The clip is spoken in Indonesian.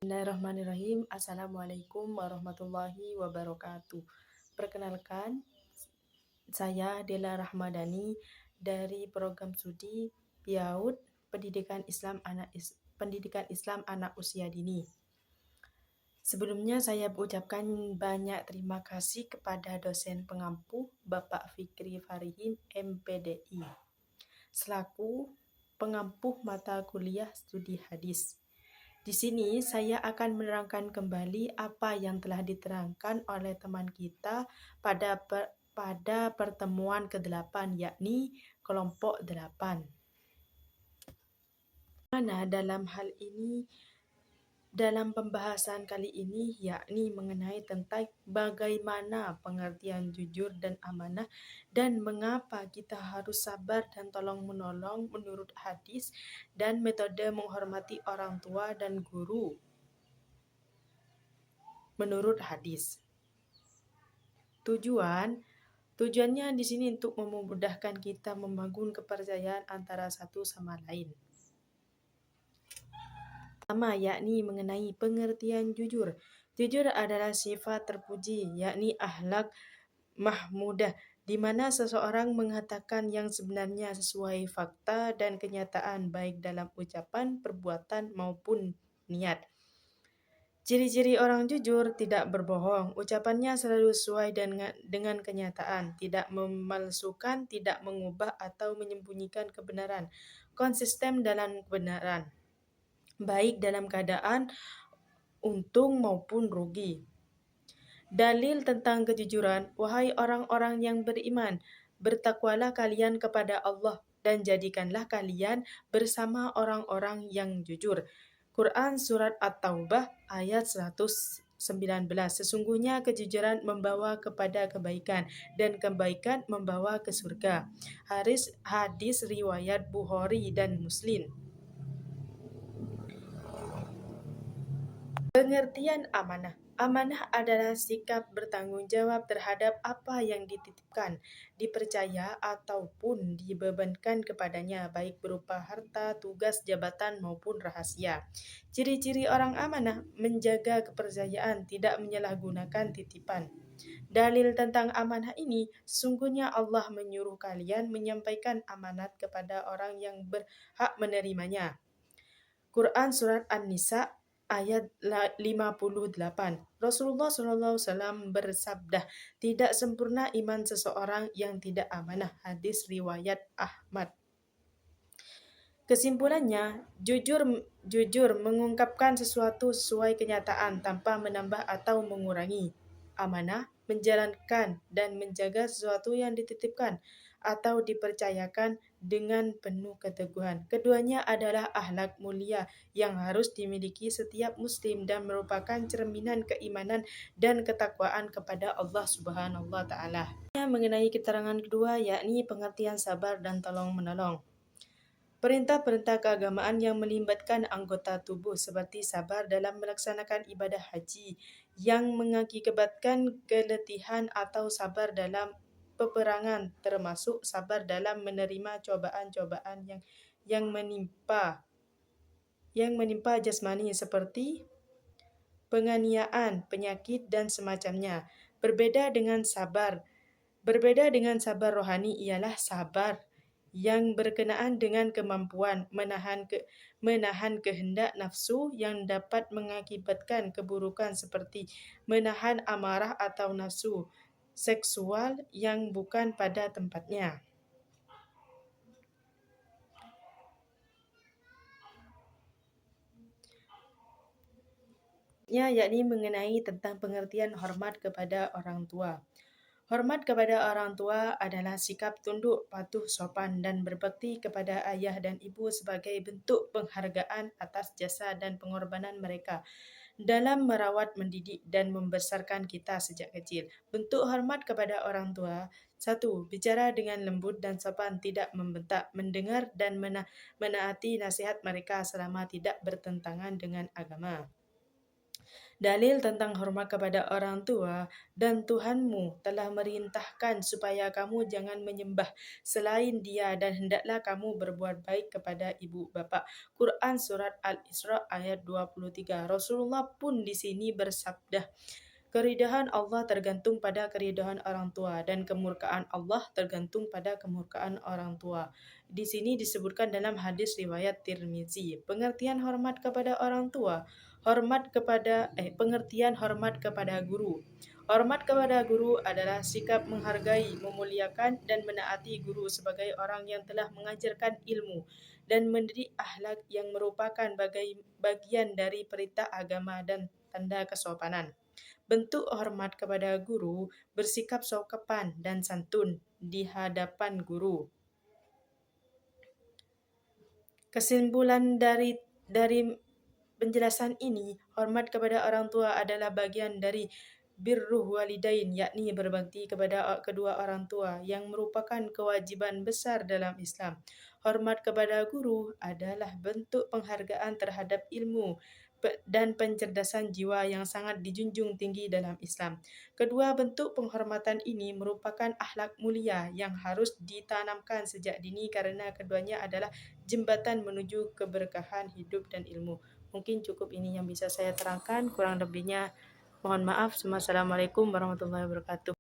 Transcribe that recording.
Bismillahirrahmanirrahim. Assalamualaikum warahmatullahi wabarakatuh. Perkenalkan, saya Dela Rahmadani dari program studi PIAUD Pendidikan Islam Anak Usia Dini. Sebelumnya saya mengucapkan banyak terima kasih kepada dosen pengampu Bapak Fikri Farihin MPDI selaku pengampu mata kuliah studi hadis. Di sini saya akan menerangkan kembali apa yang telah diterangkan oleh teman kita pada pertemuan ke-8, yakni kelompok 8. Mana dalam pembahasan kali ini yakni mengenai tentang bagaimana pengertian jujur dan amanah dan mengapa kita harus sabar dan tolong menolong menurut hadis dan metode menghormati orang tua dan guru menurut hadis. Tujuannya di sini untuk memudahkan kita membangun kepercayaan antara satu sama lain. Pertama, yakni mengenai pengertian jujur. Jujur adalah sifat terpuji, yakni akhlak mahmudah, di mana seseorang mengatakan yang sebenarnya sesuai fakta dan kenyataan, baik dalam ucapan, perbuatan, maupun niat. Ciri-ciri orang jujur: tidak berbohong, ucapannya selalu sesuai dengan kenyataan, tidak memalsukan, tidak mengubah atau menyembunyikan kebenaran, konsisten dalam kebenaran, baik dalam keadaan untung maupun rugi. Dalil tentang kejujuran: wahai orang-orang yang beriman, bertakwalah kalian kepada Allah dan jadikanlah kalian bersama orang-orang yang jujur. Quran Surat At-Taubah ayat 119. Sesungguhnya kejujuran membawa kepada kebaikan dan kebaikan membawa ke surga. Hadis riwayat Bukhari dan Muslim. Pengertian amanah. Amanah adalah sikap bertanggung jawab terhadap apa yang dititipkan, dipercaya, ataupun dibebankan kepadanya, baik berupa harta, tugas, jabatan, maupun rahasia. Ciri-ciri orang amanah: menjaga kepercayaan, tidak menyalahgunakan titipan. Dalil tentang amanah ini: sesungguhnya Allah menyuruh kalian menyampaikan amanat kepada orang yang berhak menerimanya. Quran Surat An-Nisa ayat 58. Rasulullah SAW bersabda, tidak sempurna iman seseorang yang tidak amanah. Hadis riwayat Ahmad. Kesimpulannya, jujur mengungkapkan sesuatu sesuai kenyataan tanpa menambah atau mengurangi. Amanah menjalankan dan menjaga sesuatu yang dititipkan atau dipercayakan dengan penuh keteguhan. Keduanya adalah akhlak mulia yang harus dimiliki setiap muslim dan merupakan cerminan keimanan dan ketakwaan kepada Allah Subhanahu wa taala. Mengenai keterangan kedua, yakni pengertian sabar dan tolong menolong. Perintah-perintah keagamaan yang melibatkan anggota tubuh seperti sabar dalam melaksanakan ibadah haji yang mengakibatkan keletihan atau sabar dalam peperangan, termasuk sabar dalam menerima cobaan-cobaan yang menimpa jasmani seperti penganiayaan, penyakit, dan semacamnya. Berbeda dengan sabar rohani ialah sabar yang berkenaan dengan kemampuan menahan kehendak nafsu yang dapat mengakibatkan keburukan seperti menahan amarah atau nafsu seksual yang bukan pada tempatnya. Yakni mengenai tentang pengertian hormat kepada orang tua. Hormat kepada orang tua adalah sikap tunduk, patuh, sopan, dan berbakti kepada ayah dan ibu sebagai bentuk penghargaan atas jasa dan pengorbanan mereka dalam merawat, mendidik, dan membesarkan kita sejak kecil. Bentuk hormat kepada orang tua: 1. Bicara dengan lembut dan sopan, tidak membentak, mendengar dan menaati nasihat mereka selama tidak bertentangan dengan agama. Dalil tentang hormat kepada orang tua, dan Tuhanmu telah merintahkan supaya kamu jangan menyembah selain Dia dan hendaklah kamu berbuat baik kepada ibu bapa. Quran Surat Al-Isra ayat 23. Rasulullah pun di sini bersabda, keridhaan Allah tergantung pada keridhaan orang tua dan kemurkaan Allah tergantung pada kemurkaan orang tua. Di sini disebutkan dalam hadis riwayat Tirmizi, pengertian hormat kepada orang tua, pengertian hormat kepada guru. Hormat kepada guru adalah sikap menghargai, memuliakan dan menaati guru sebagai orang yang telah mengajarkan ilmu dan mendidik akhlak yang merupakan bagian dari perintah agama dan tanda kesopanan. Bentuk hormat kepada guru bersikap sopan dan santun di hadapan guru. Kesimpulan dari penjelasan ini, hormat kepada orang tua adalah bagian dari birruh walidain, yakni berbakti kepada kedua orang tua yang merupakan kewajiban besar dalam Islam. Hormat kepada guru adalah bentuk penghargaan terhadap ilmu dan pencerdasan jiwa yang sangat dijunjung tinggi dalam Islam. Kedua bentuk penghormatan ini merupakan akhlak mulia yang harus ditanamkan sejak dini karena keduanya adalah jembatan menuju keberkahan hidup dan ilmu. Mungkin cukup ini yang bisa saya terangkan, kurang lebihnya mohon maaf. Wassalamualaikum warahmatullahi wabarakatuh.